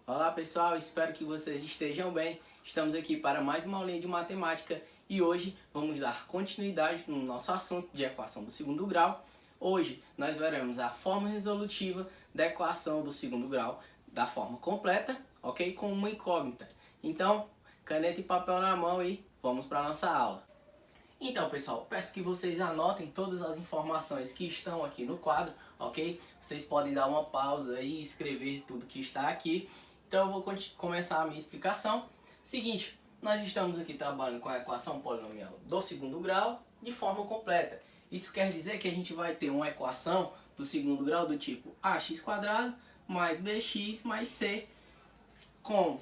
Olá pessoal, espero que vocês estejam bem. Estamos aqui para mais uma aulinha de matemática e hoje vamos dar continuidade no nosso assunto de equação do segundo grau. Hoje nós veremos a forma resolutiva da equação do segundo grau da forma completa, ok? Com uma incógnita. Então, caneta e papel na mão e vamos para a nossa aula. Então pessoal, peço que vocês anotem todas as informações que estão aqui no quadro, ok? Vocês podem dar uma pausa e escrever tudo que está aqui. Então eu vou começar a minha explicação. Seguinte, nós estamos aqui trabalhando com a equação polinomial do segundo grau de forma completa. Isso quer dizer que a gente vai ter uma equação do segundo grau do tipo ax² mais bx mais c, com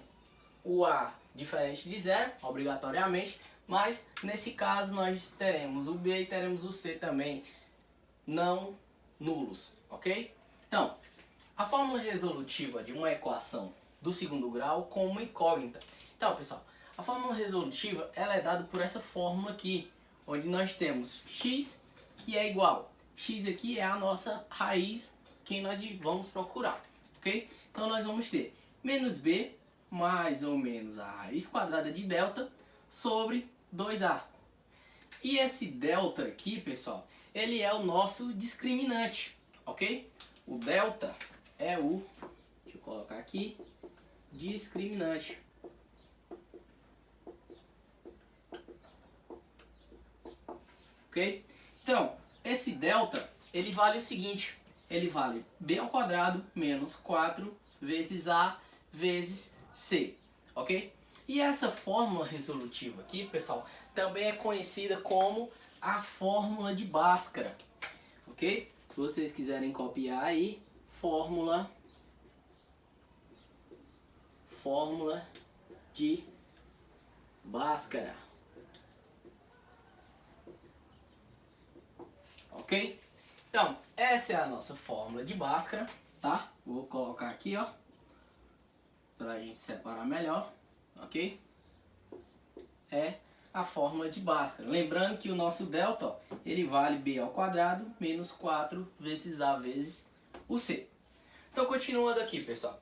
o a diferente de zero, obrigatoriamente, mas nesse caso nós teremos o b e teremos o c também não nulos, ok? Então, a fórmula resolutiva de uma equação do segundo grau com uma incógnita. Então, pessoal, a fórmula resolutiva ela é dada por essa fórmula aqui, onde nós temos x que é igual. X aqui é a nossa raiz que nós vamos procurar, ok? Então nós vamos ter menos b mais ou menos a raiz quadrada de delta sobre 2a. E esse delta aqui, pessoal, ele é o nosso discriminante, ok? O delta é o, deixa eu colocar aqui, discriminante. Ok? Então, esse delta, ele vale o seguinte, ele vale b² menos 4 vezes a vezes c, ok? E essa fórmula resolutiva aqui, pessoal, também é conhecida como a fórmula de Bhaskara, ok? Se vocês quiserem copiar aí, fórmula de Bhaskara, ok? Então, essa é a nossa fórmula de Bhaskara, tá? Vou colocar aqui, ó, para a gente separar melhor, ok? É a fórmula de Bhaskara. Lembrando que o nosso delta, ó, ele vale b² menos 4 vezes a vezes o c. Então, continuando aqui, pessoal.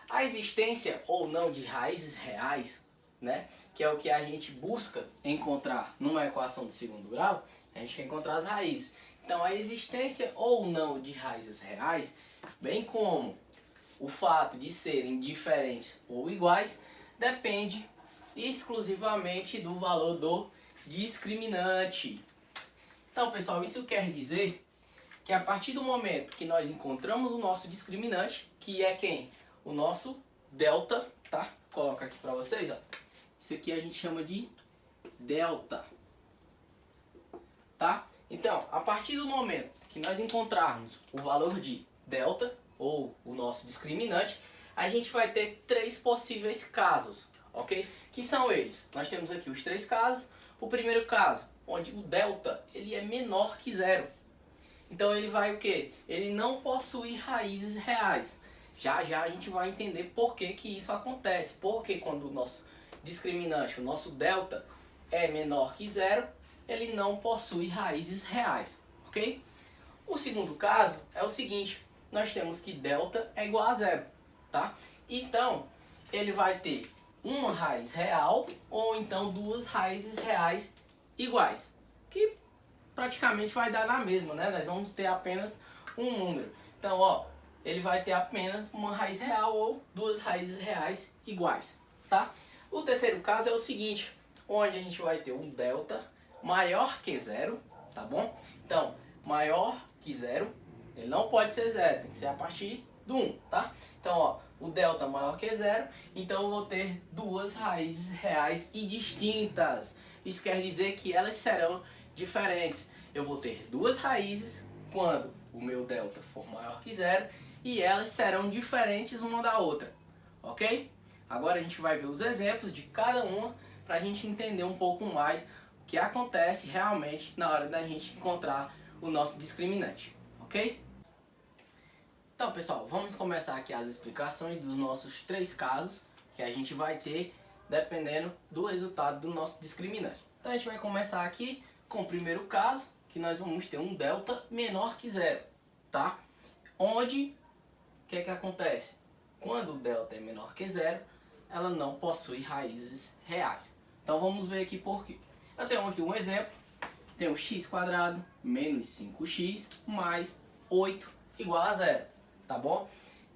A existência ou não de raízes reais, né, que é o que a gente busca encontrar numa equação de segundo grau, a gente quer encontrar as raízes. Então, a existência ou não de raízes reais, bem como o fato de serem diferentes ou iguais, depende exclusivamente do valor do discriminante. Então, pessoal, isso quer dizer que a partir do momento que nós encontramos o nosso discriminante, que é quem? O nosso delta, tá? Vou colocar aqui para vocês, ó. Isso aqui a gente chama de delta, tá? Então, a partir do momento que nós encontrarmos o valor de delta, ou o nosso discriminante, a gente vai ter três possíveis casos, ok? Que são eles. Nós temos aqui os três casos. O primeiro caso, onde o delta ele é menor que zero. Então ele vai o quê? Ele não possui raízes reais. Já já a gente vai entender por que que isso acontece. Porque quando o nosso discriminante, o nosso delta, é menor que zero, ele não possui raízes reais, ok? O segundo caso é o seguinte, nós temos que delta é igual a zero, tá? Então, ele vai ter uma raiz real ou então duas raízes reais iguais, que praticamente vai dar na mesma, né? Nós vamos ter apenas um número. Então, ó, ele vai ter apenas uma raiz real ou duas raízes reais iguais, tá? O terceiro caso é o seguinte, onde a gente vai ter um delta maior que zero, tá bom? Então, maior que zero, ele não pode ser zero, tem que ser a partir do 1, tá? Então, ó, o delta maior que zero, então eu vou ter duas raízes reais e distintas. Isso quer dizer que elas serão diferentes. Eu vou ter duas raízes quando o meu delta for maior que zero e elas serão diferentes uma da outra, ok? Agora a gente vai ver os exemplos de cada uma para a gente entender um pouco mais o que acontece realmente na hora da gente encontrar o nosso discriminante, ok? Então, pessoal, vamos começar aqui as explicações dos nossos três casos que a gente vai ter dependendo do resultado do nosso discriminante. Então, a gente vai começar aqui com o primeiro caso, que nós vamos ter um delta menor que zero, tá? Onde, o que é que acontece? quando o delta é menor que zero, ela não possui raízes reais. Então vamos ver aqui por quê. Eu tenho aqui um exemplo. Tenho x² menos 5x mais 8 igual a zero, tá bom?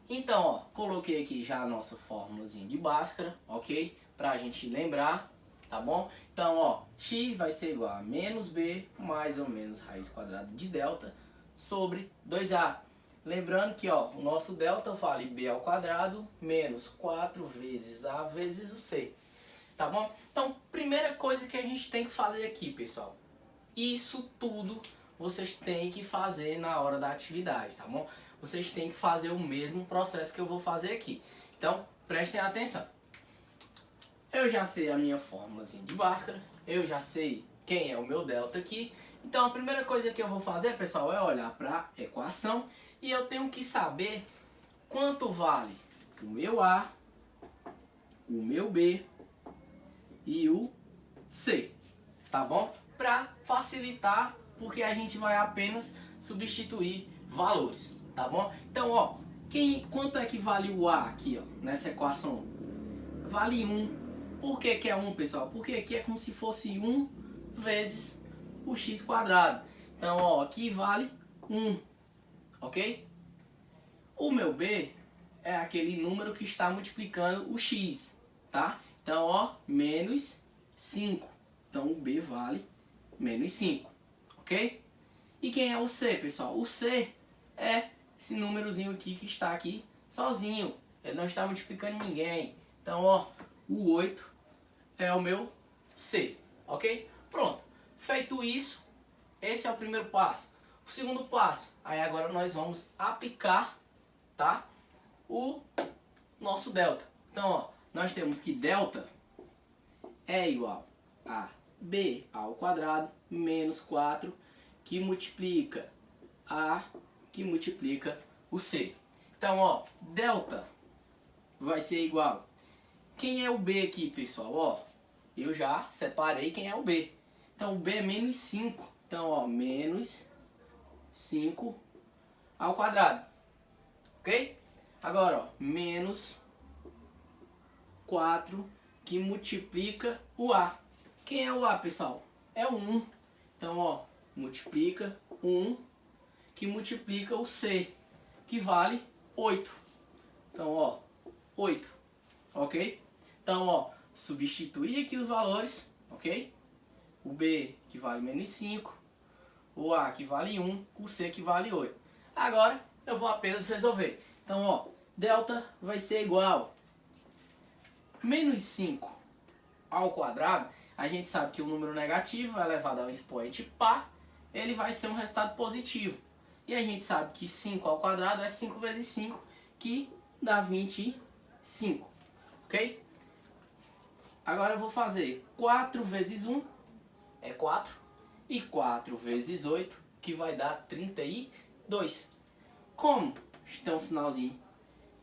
Então, ó, coloquei aqui já a nossa fórmulazinha de Bhaskara, ok? Pra gente lembrar, tá bom? Então, ó, x vai ser igual a menos b mais ou menos raiz quadrada de delta sobre 2a. Lembrando que, ó, o nosso delta vale b ao quadrado menos 4 vezes a vezes o c, tá bom? Então, primeira coisa que a gente tem que fazer aqui, pessoal, isso tudo vocês têm que fazer na hora da atividade, tá bom? Vocês têm que fazer o mesmo processo que eu vou fazer aqui. Então, prestem atenção. Eu já sei a minha fórmulazinha de Bhaskara, eu já sei quem é o meu delta aqui. Então, a primeira coisa que eu vou fazer, pessoal, é olhar para a equação e eu tenho que saber quanto vale o meu A, o meu B e o C, tá bom? Para facilitar, porque a gente vai apenas substituir valores, tá bom? Então, ó, quanto é que vale o A aqui, ó, nessa equação? Vale 1. Por que que é 1, pessoal? Porque aqui é como se fosse 1 vezes o x². Então, ó, aqui vale 1, ok? O meu B é aquele número que está multiplicando o x, tá? Então, ó, menos 5. Então, o B vale menos 5, ok? E quem é o C, pessoal? O C é esse númerozinho aqui que está aqui sozinho. Ele não está multiplicando ninguém. Então, ó, o 8 é o meu C, ok? Pronto. Feito isso, esse é o primeiro passo. O segundo passo, aí agora nós vamos aplicar, tá? O nosso delta. Então, ó, nós temos que delta é igual a b ao quadrado menos 4 que multiplica a que multiplica o c. Então, ó, delta vai ser igual. Quem é o b aqui, pessoal? Ó, eu já separei quem é o b. Então, o b é menos 5. Então, ó, menos 5 ao quadrado. Ok? Agora, ó, menos 4 que multiplica o a. Quem é o a, pessoal? É o 1. Então, ó, multiplica 1 que multiplica o c, que vale 8. Então, ó, 8. Ok? Então, ó, substituir aqui os valores, ok? O b que vale menos 5, o a que vale 1, o c que vale 8. Agora, eu vou apenas resolver. Então, ó, delta vai ser igual menos 5 ao quadrado. A gente sabe que o número negativo é elevado ao expoente par, ele vai ser um resultado positivo. E a gente sabe que 5 ao quadrado é 5 vezes 5, que dá 25. Ok? Agora eu vou fazer 4 vezes 1, é 4. E 4 vezes 8, que vai dar 32. Como tem um sinalzinho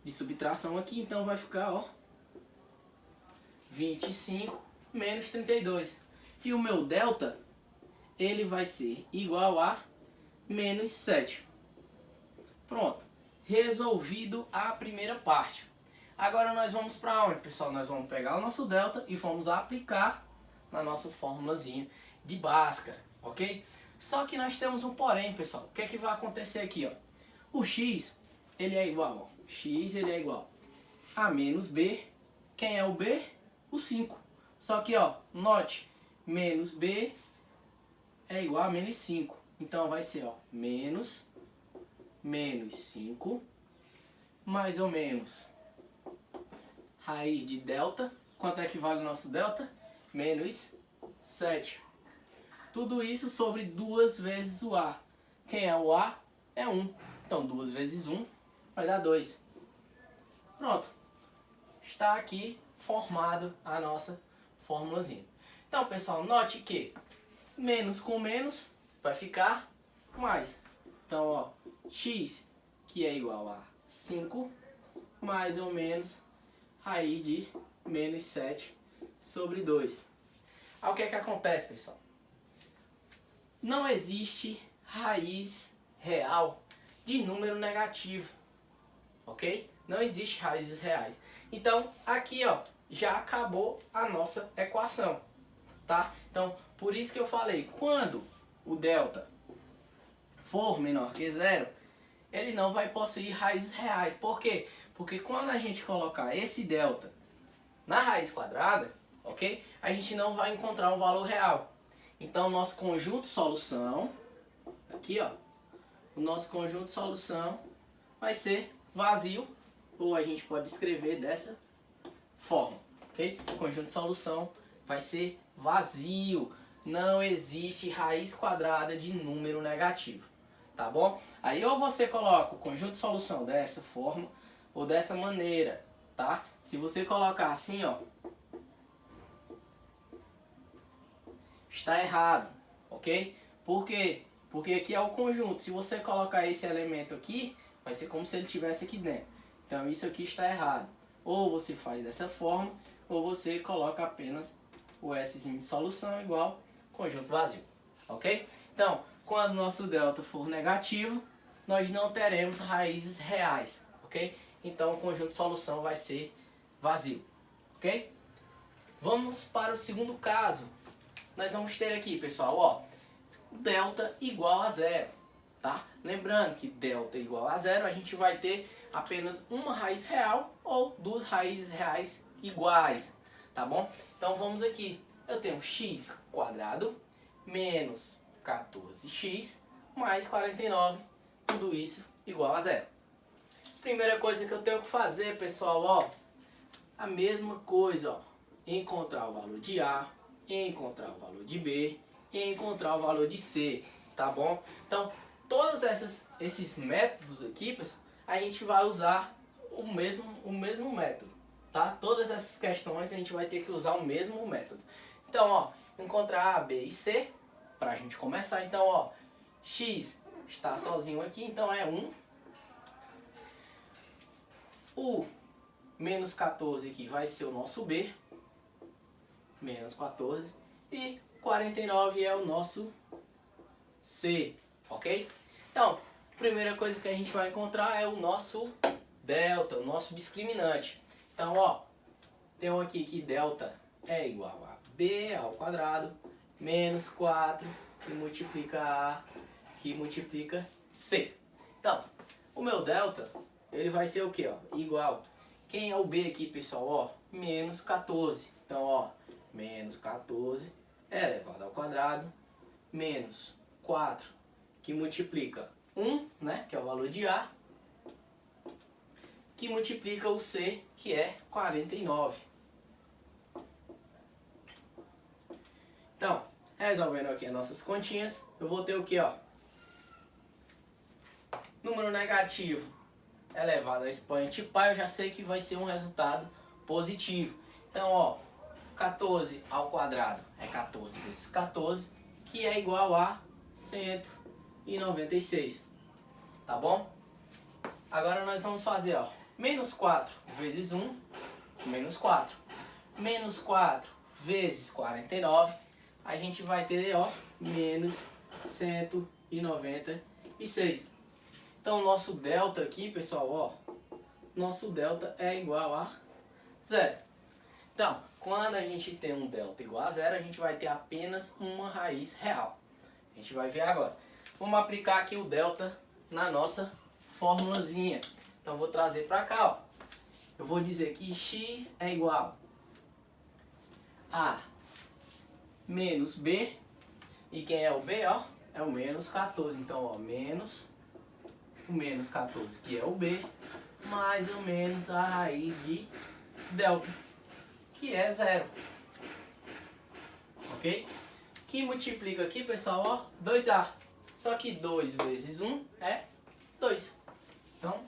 de subtração aqui, então vai ficar, ó, 25 menos 32. E o meu delta, ele vai ser igual a menos 7. Pronto. Resolvido a primeira parte. Agora nós vamos para onde, pessoal? Nós vamos pegar o nosso delta e vamos aplicar na nossa formulazinha de Bhaskara, ok? Só que nós temos um porém, pessoal. O que é que vai acontecer aqui, ó? O x, ele é igual, ó. X, ele é igual a menos b. Quem é o b? O 5. Só que, ó, note, menos b é igual a menos 5. Então vai ser, ó, menos 5 mais ou menos raiz de delta. Quanto é que vale o nosso delta? Menos 7. Tudo isso sobre 2 vezes o a. Quem é o a? É 1. Então 2 vezes 1 vai dar 2. Pronto. Está aqui formado a nossa formulazinha. Então, pessoal, note que menos com menos vai ficar mais. Então, ó, x, que é igual a 5, mais ou menos raiz de menos 7 sobre 2. Aí o que é que acontece, pessoal? Não existe raiz real de número negativo, ok? Não existe raízes reais. Então, aqui, ó, já acabou a nossa equação, tá? Então, por isso que eu falei, quando o delta for menor que zero, ele não vai possuir raízes reais. Por quê? Porque quando a gente colocar esse delta na raiz quadrada, ok? A gente não vai encontrar um valor real. Então, nosso conjunto solução, aqui, ó, o nosso conjunto solução vai ser vazio, ou a gente pode escrever dessa forma, ok? O conjunto de solução vai ser vazio. Não existe raiz quadrada de número negativo, tá bom? Aí ou você coloca o conjunto de solução dessa forma ou dessa maneira, tá? Se você colocar assim, ó, está errado, ok? Por quê? Porque aqui é o conjunto. Se você colocar esse elemento aqui, vai ser como se ele estivesse aqui dentro. Então isso aqui está errado. Ou você faz dessa forma, ou você coloca apenas o Szinho de solução igual conjunto vazio, ok? Então, quando nosso delta for negativo, nós não teremos raízes reais, ok? Então o conjunto de solução vai ser vazio, ok? Vamos para o segundo caso. Nós vamos ter aqui, pessoal, ó, delta igual a zero, tá? Lembrando que delta igual a zero, a gente vai ter apenas uma raiz real ou duas raízes reais iguais, tá bom? Então vamos aqui, eu tenho x quadrado menos 14x mais 49, tudo isso igual a zero. Primeira coisa que eu tenho que fazer, pessoal, ó, a mesma coisa, ó, encontrar o valor de A, encontrar o valor de B e encontrar o valor de C, tá bom? Então, todos esses métodos aqui, pessoal, a gente vai usar o mesmo método, tá? Todas essas questões a gente vai ter que usar o mesmo método. Então, ó, encontrar A, B e C, pra gente começar. Então, ó, x está sozinho aqui, então é 1. O menos 14 aqui vai ser o nosso B, menos 14, e 49 é o nosso C, ok? Então, a primeira coisa que a gente vai encontrar é o nosso delta, o nosso discriminante. Então, ó, tem um aqui que delta é igual a B ao quadrado menos 4 que multiplica A que multiplica C. Então, o meu delta, ele vai ser o que, ó? Igual. Quem é o B aqui, pessoal? Ó, menos 14. Então, ó, menos 14 é elevado ao quadrado menos 4 que multiplica 1, né, que é o valor de A, que multiplica o C, que é 49. Então, resolvendo aqui as nossas continhas, eu vou ter o que, ó? Número negativo elevado a expoente π, eu já sei que vai ser um resultado positivo. Então, ó, 14 ao quadrado é 14 vezes 14, que é igual a 196, tá bom? Agora nós vamos fazer, ó, menos 4 vezes 1, menos 4. Menos 4 vezes 49, a gente vai ter, ó, menos 196. Então, nosso delta aqui, pessoal, ó, nosso delta é igual a zero. Então, quando a gente tem um delta igual a zero, a gente vai ter apenas uma raiz real. A gente vai ver agora. Vamos aplicar aqui o delta na nossa formulazinha. Então, vou trazer para cá, ó. Eu vou dizer que x é igual a menos b. E quem é o b, ó? É o menos 14. Então, ó, menos o menos 14, que é o b, mais ou menos a raiz de delta, que é zero. Ok? Que multiplica aqui, pessoal, ó, 2a. Só que 2 vezes 1 é 2. Então,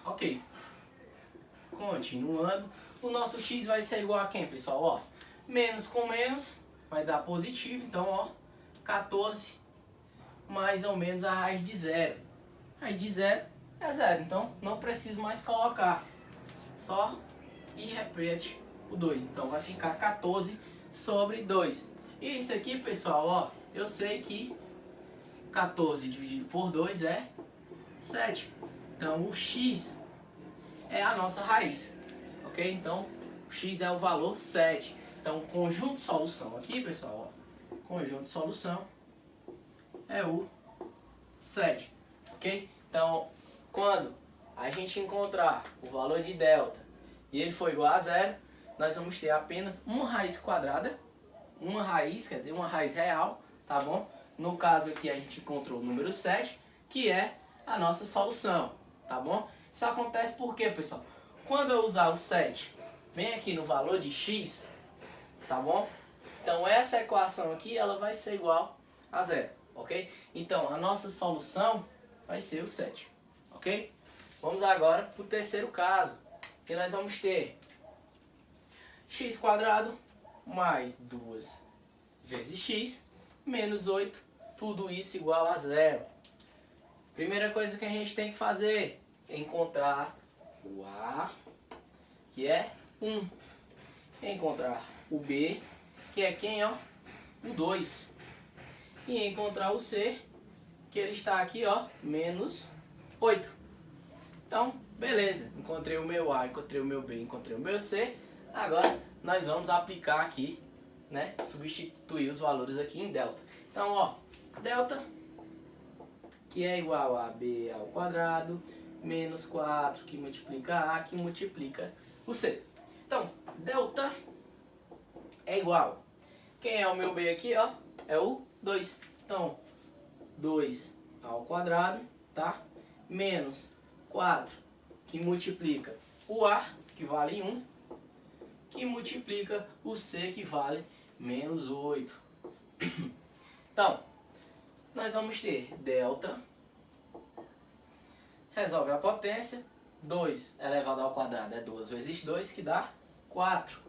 ok. Continuando, o nosso x vai ser igual a quem, pessoal? Ó, menos com menos vai dar positivo. Então, ó, 14 mais ou menos a raiz de zero. A raiz de zero é zero. Então, não preciso mais colocar. Só e repete o 2. Então, vai ficar 14 sobre 2. E isso aqui, pessoal, ó, eu sei que 14 dividido por 2 é 7. Então, o x é a nossa raiz, ok? Então, o x é o valor 7. Então, o conjunto de solução aqui, pessoal, ó, conjunto de solução é o 7, ok? Então, quando a gente encontrar o valor de delta e ele for igual a zero, nós vamos ter apenas uma raiz quadrada, uma raiz, quer dizer, uma raiz real, tá bom? No caso aqui a gente encontrou o número 7, que é a nossa solução, tá bom? Isso acontece por quê, pessoal? Quando eu usar o 7 bem aqui no valor de x, tá bom? Então essa equação aqui, ela vai ser igual a zero, ok? Então a nossa solução vai ser o 7, ok? Vamos agora para o terceiro caso, que nós vamos ter x² mais 2 vezes x menos 8, tudo isso igual a zero. Primeira coisa que a gente tem que fazer é encontrar o A, que é 1. Encontrar o B, que é quem, ó? O 2. E encontrar o C, que ele está aqui, ó, menos 8. Então, beleza. Encontrei o meu A, encontrei o meu B, encontrei o meu C. Agora, nós vamos aplicar aqui, né? Substituir os valores aqui em delta. Então, ó, delta, que é igual a B ao quadrado, menos 4, que multiplica A, que multiplica o C. Então, delta é igual. Quem é o meu B aqui, ó? É o 2. Então, 2 ao quadrado, tá? Menos 4, que multiplica o A, que vale 1, que multiplica o C, que vale menos 8. Então, nós vamos ter delta, resolve a potência, 2 elevado ao quadrado é 2 vezes 2, que dá 4.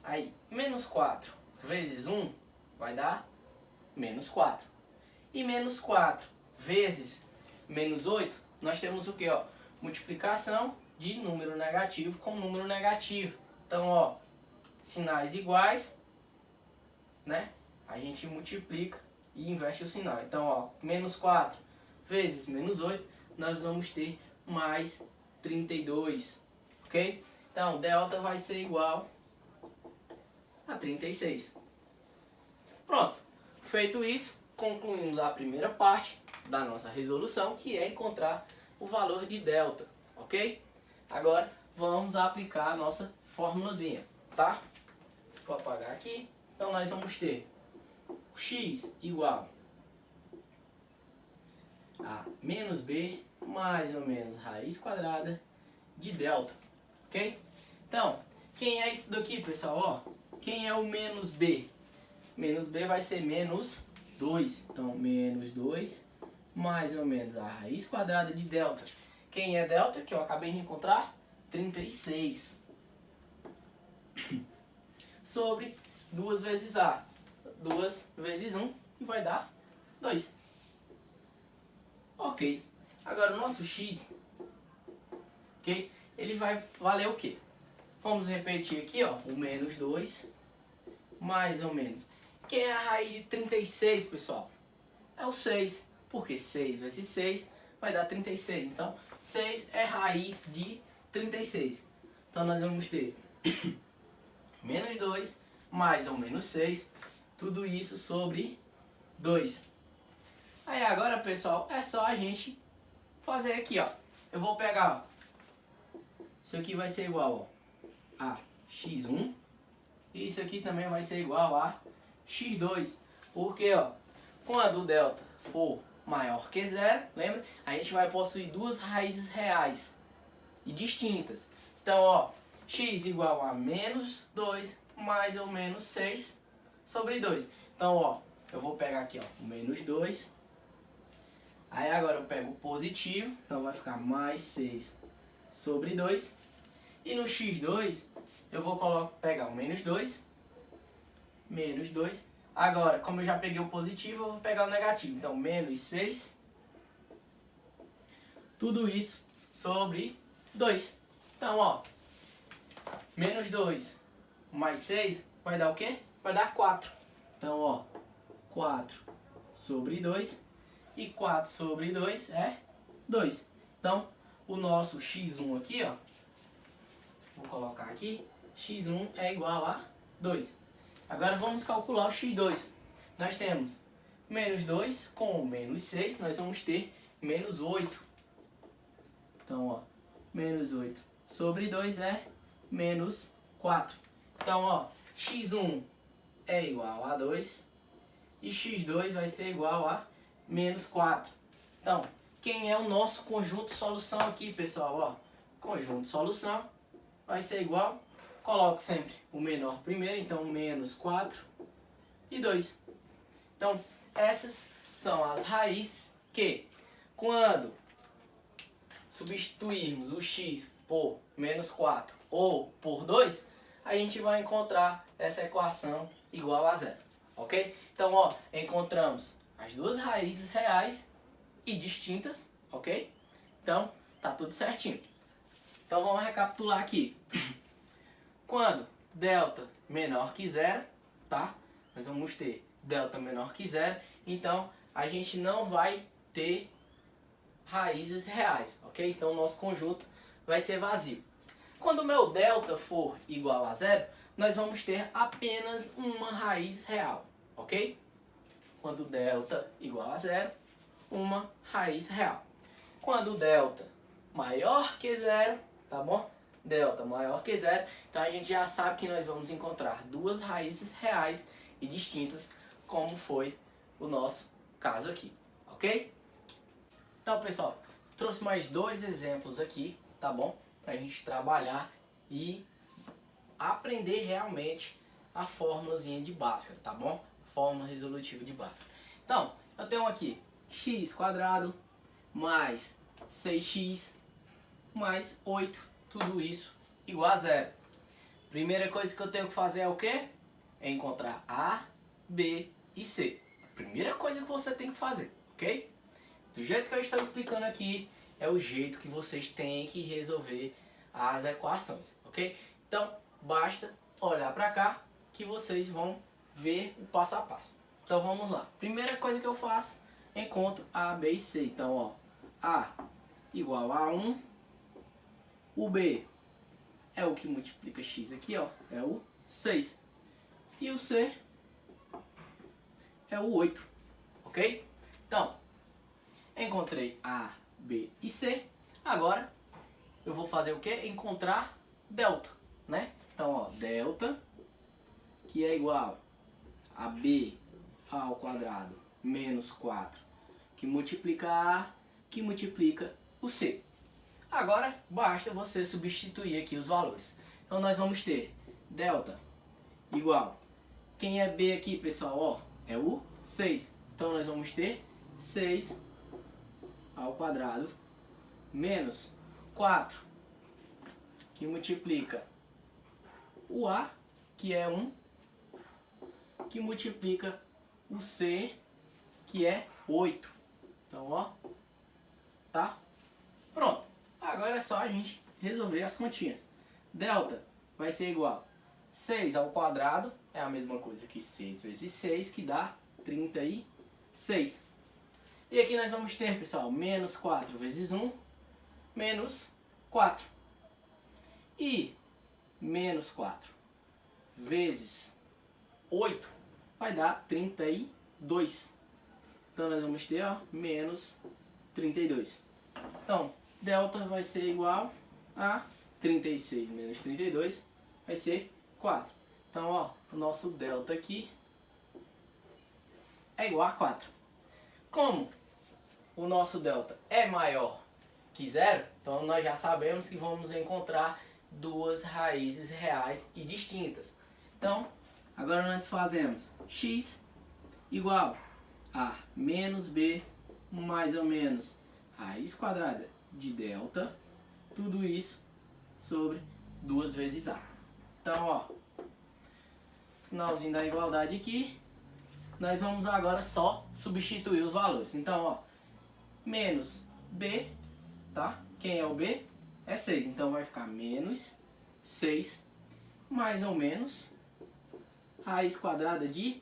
Aí, menos 4 vezes 1 vai dar menos 4. E menos 4 vezes menos 8, nós temos o que, ó? Multiplicação de número negativo com número negativo. Então, ó, sinais iguais, né? A gente multiplica e inverte o sinal. Então, ó, menos 4 vezes menos 8, nós vamos ter mais 32, ok? Então, delta vai ser igual a 36. Pronto. Feito isso, concluímos a primeira parte da nossa resolução, que é encontrar o valor de delta, ok? Agora, vamos aplicar a nossa formulazinha, tá? Vou apagar aqui. Então, nós vamos ter x igual a menos b mais ou menos raiz quadrada de delta, ok? Então, quem é isso daqui, pessoal? Ó, quem é o menos b? Menos b vai ser menos 2. Então, menos 2 mais ou menos a raiz quadrada de delta. Quem é delta, que eu acabei de encontrar? 36. Sobre 2 vezes a. 2 vezes 1 e vai dar 2. Ok. Agora o nosso x, ok? Ele vai valer o quê? Vamos repetir aqui, ó, o menos 2, mais ou menos. Quem é a raiz de 36, pessoal? É o 6. Porque 6 vezes 6 vai dar 36. Então, 6 é raiz de 36. Então, nós vamos ter menos 2 mais ou menos 6. Tudo isso sobre 2. Aí agora, pessoal, é só a gente fazer aqui, ó. Eu vou pegar, ó. Isso aqui vai ser igual, ó, a x1. E isso aqui também vai ser igual a x2. Porque, ó, quando o delta for maior que zero, lembra? A gente vai possuir duas raízes reais e distintas. Então, ó, x igual a menos 2 mais ou menos 6 sobre 2. Então, ó, eu vou pegar aqui, ó, o menos 2. Aí agora eu pego o positivo, então vai ficar mais 6 sobre 2. E no x2, eu vou pegar o menos 2. Menos 2. Agora, como eu já peguei o positivo, eu vou pegar o negativo. Então, menos 6. Tudo isso sobre 2. Então, ó, menos 2 mais 6 vai dar o quê? Vai dar 4. Então, ó, 4 sobre 2. E 4 sobre 2 é 2. Então, o nosso x1 aqui, ó, vou colocar aqui, x1 é igual a 2. Agora vamos calcular o x2. Nós temos menos 2 com menos 6, nós vamos ter menos 8. Então, ó, menos 8 sobre 2 é menos 4. Então, ó, x1 é igual a 2 e x2 vai ser igual a menos 4. Então, quem é o nosso conjunto solução aqui, pessoal? Ó, conjunto solução vai ser igual, coloco sempre o menor primeiro, então menos 4 e 2. Então, essas são as raízes que, quando substituirmos o x por menos 4 ou por 2, a gente vai encontrar essa equação igual a zero, ok? Então, ó, encontramos as duas raízes reais e distintas, ok? Então, tá tudo certinho. Então, vamos recapitular aqui. Quando delta menor que zero, tá? Nós vamos ter delta menor que zero, então a gente não vai ter raízes reais, ok? Então, o nosso conjunto vai ser vazio. Quando o meu delta for igual a zero, nós vamos ter apenas uma raiz real, ok? Quando delta igual a zero, uma raiz real. Quando delta maior que zero, tá bom? Delta maior que zero, então a gente já sabe que nós vamos encontrar duas raízes reais e distintas, como foi o nosso caso aqui, ok? Então, pessoal, trouxe mais dois exemplos aqui, tá bom? Pra gente trabalhar e aprender realmente a formulazinha de Bhaskara, tá bom? Fórmula resolutiva de Bhaskara. Então, eu tenho aqui x² mais 6x mais 8, tudo isso igual a zero. Primeira coisa que eu tenho que fazer é o quê? É encontrar A, B e C. A primeira coisa que você tem que fazer, ok? Do jeito que eu estou explicando aqui, é o jeito que vocês têm que resolver as equações, ok? Então, basta olhar para cá que vocês vão ver o passo a passo. Então, vamos lá. Primeira coisa que eu faço, encontro A, B e C. Então, ó, A igual a 1, o B é o que multiplica x aqui, ó, é o 6. E o C é o 8, ok? Então, encontrei A, B e C. Agora, eu vou fazer o quê? Encontrar delta, né? Então, ó, delta, que é igual a B ao quadrado menos 4, que multiplica A, que multiplica o C. Agora, basta você substituir aqui os valores. Então, nós vamos ter delta igual, quem é B aqui, pessoal? Ó, é o 6. Então, nós vamos ter 6 ao quadrado menos 4, que multiplica o A, que é 1, que multiplica o C, que é 8. Então, ó, tá? Pronto. Agora é só a gente resolver as continhas. Delta vai ser igual a 6 ao quadrado, é a mesma coisa que 6 vezes 6, que dá 36. E aqui nós vamos ter, pessoal, menos 4 vezes 1, menos 4. E menos 4 vezes 8 vai dar 32. Então nós vamos ter, ó, menos 32. Então, delta vai ser igual a 36 menos 32 vai ser 4. Então, ó, o nosso delta aqui é igual a 4. Como o nosso delta é maior que zero, então nós já sabemos que vamos encontrar duas raízes reais e distintas. Então, agora nós fazemos x igual a menos b mais ou menos raiz quadrada de delta, tudo isso sobre 2 vezes a. Então, ó, sinalzinho da igualdade aqui, nós vamos agora só substituir os valores. Então, ó, menos b, tá? Quem é o b? É 6, então vai ficar menos 6 mais ou menos raiz quadrada de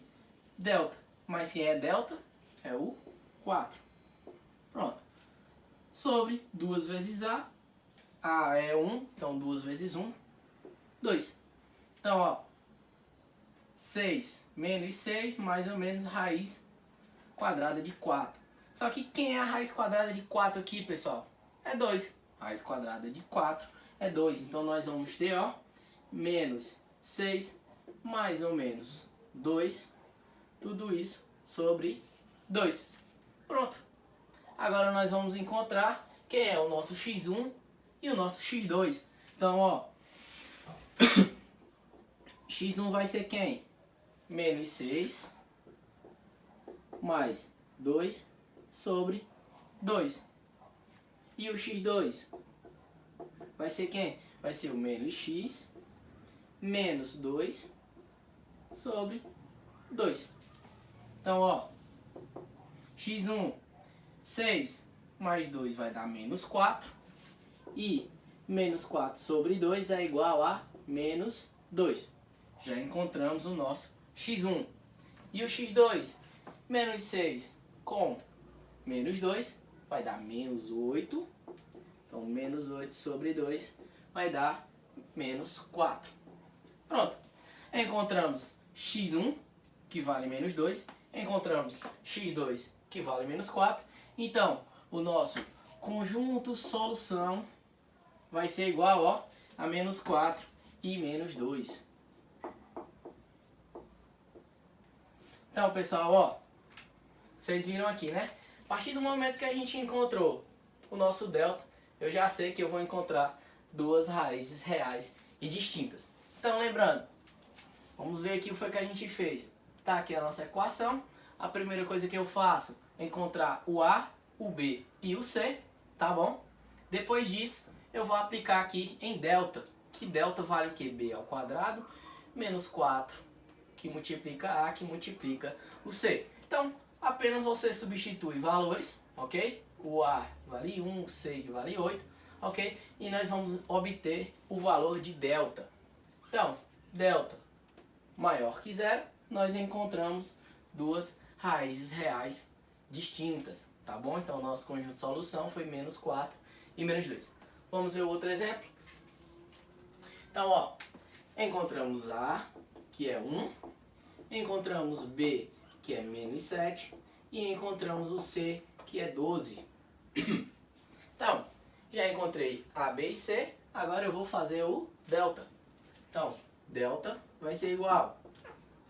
delta. Mas quem é delta? É o 4. Pronto. Sobre 2 vezes a, A é 1, então 2 vezes 1, 2. Então, ó, 6 menos 6, mais ou menos raiz quadrada de 4. Só que quem é a raiz quadrada de 4 aqui, pessoal? É 2. Raiz quadrada de 4 é 2. Então, nós vamos ter, ó, menos 6, mais ou menos 2, tudo isso sobre 2. Pronto. Agora nós vamos encontrar quem é o nosso x1 e o nosso x2. Então, ó, x1 vai ser quem? Menos 6 mais 2 sobre 2. E o x2 vai ser quem? Vai ser o menos x menos 2 sobre 2. Então, ó, x1, 6 mais 2 vai dar menos 4. E menos 4 sobre 2 é igual a menos 2. Já encontramos o nosso x1. E o x2? Menos 6 com menos 2 vai dar menos 8. Então, menos 8 sobre 2 vai dar menos 4. Pronto. Encontramos x1, que vale menos 2. Encontramos x2, que vale menos 4. Então, o nosso conjunto solução vai ser igual, ó, a menos 4 e menos 2. Então, pessoal, ó, vocês viram aqui, né? A partir do momento que a gente encontrou o nosso delta, eu já sei que eu vou encontrar duas raízes reais e distintas. Então, lembrando, vamos ver aqui o que foi que a gente fez. Tá aqui a nossa equação. A primeira coisa que eu faço é encontrar o A, o B e o C, tá bom? Depois disso, eu vou aplicar aqui em delta, que delta vale o quê? B ao quadrado menos 4, que multiplica A, que multiplica o C. Então, apenas você substitui valores, ok? O A vale 1, o C vale 8, ok? E nós vamos obter o valor de delta. Então, delta maior que zero, nós encontramos duas raízes reais distintas, tá bom? Então, o nosso conjunto de solução foi menos 4 e menos 2. Vamos ver o outro exemplo? Então, ó, encontramos A, que é 1, encontramos B, que é menos 7, e encontramos o C, que é 12. Então, já encontrei A, B e C, agora eu vou fazer o delta. Então, delta vai ser igual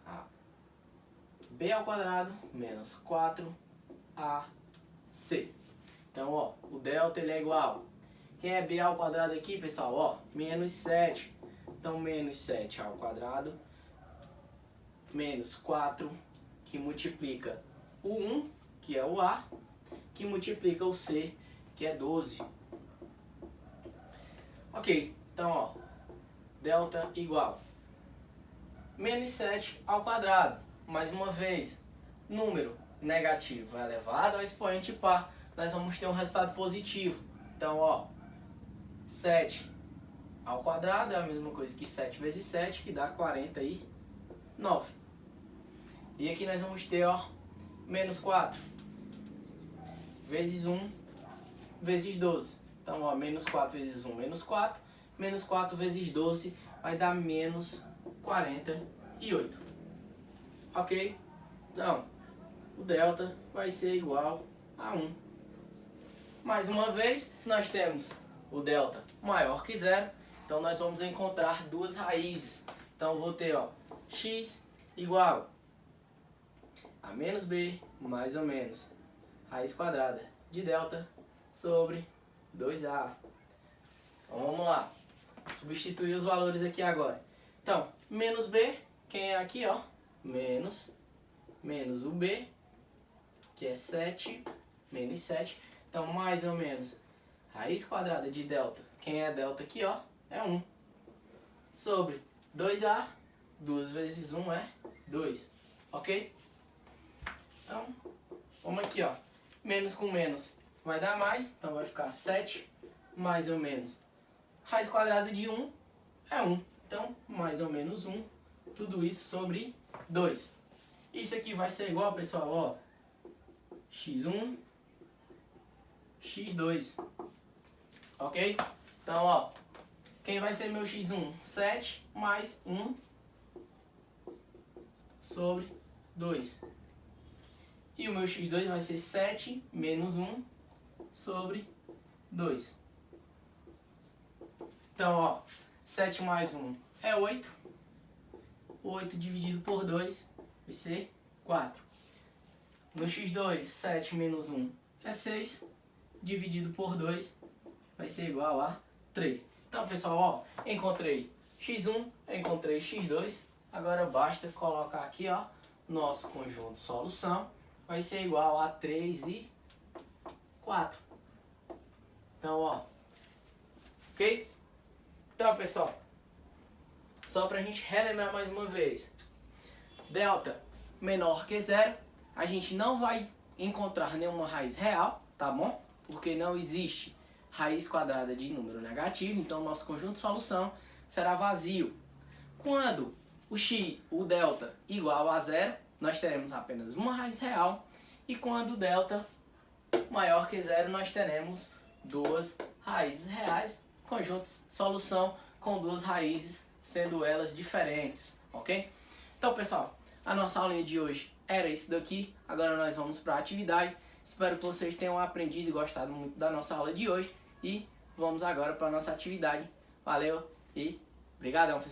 a B ao quadrado menos 4AC. Então, ó, o delta ele é igual. Quem é B ao quadrado aqui, pessoal? Ó, menos 7. Então, menos 7 ao quadrado menos 4, que multiplica o 1, que é o A, que multiplica o C, que é 12. Ok, então, ó, delta igual menos 7 ao quadrado. Mais uma vez, número negativo é elevado ao expoente par. Nós vamos ter um resultado positivo. Então, ó, 7 ao quadrado é a mesma coisa que 7 vezes 7, que dá 49. E aqui nós vamos ter, ó, menos 4 vezes 1 vezes 12. Então, ó, menos 4 vezes 1, menos 4. Menos 4 vezes 12 vai dar menos 48. Ok? Então, o delta vai ser igual a 1. Mais uma vez, nós temos o delta maior que zero. Então, nós vamos encontrar duas raízes. Então, eu vou ter, ó, x igual a menos b mais ou menos raiz quadrada de delta sobre 2a. Então, vamos lá. Substituir os valores aqui agora. Então, menos b, quem é aqui, ó? Menos o b, que é 7, menos 7. Então, mais ou menos raiz quadrada de delta, quem é delta aqui, ó? É 1. Sobre 2a, 2 vezes 1 é 2. Ok? Então, vamos aqui, ó. Menos com menos vai dar mais, então vai ficar 7, mais ou menos. Raiz quadrada de 1 é 1. Então, mais ou menos 1. Tudo isso sobre 2. Isso aqui vai ser igual, pessoal, ó. x1, x2. Ok? Então, ó, quem vai ser meu x1? 7 mais 1 sobre 2. E o meu x2 vai ser 7 menos 1 sobre 2. Então, ó, 7 mais 1 é 8. 8 dividido por 2 vai ser 4. No x2, 7 menos 1 é 6. Dividido por 2 vai ser igual a 3. Então, pessoal, ó, encontrei x1, encontrei x2. Agora basta colocar aqui, ó, nosso conjunto de solução. Vai ser igual a 3 e 4. Então, ó, ok? Então, pessoal, só pra gente relembrar mais uma vez. Delta menor que zero, a gente não vai encontrar nenhuma raiz real, tá bom? Porque não existe raiz quadrada de número negativo, então nosso conjunto de solução será vazio. Quando o delta igual a zero, nós teremos apenas uma raiz real, e quando o delta maior que zero, nós teremos duas raízes reais, conjunto de solução com duas raízes, sendo elas diferentes, ok? Então, pessoal, a nossa aulinha de hoje era isso daqui. Agora nós vamos para a atividade. Espero que vocês tenham aprendido e gostado muito da nossa aula de hoje. E vamos agora para a nossa atividade. Valeu e obrigadão, pessoal.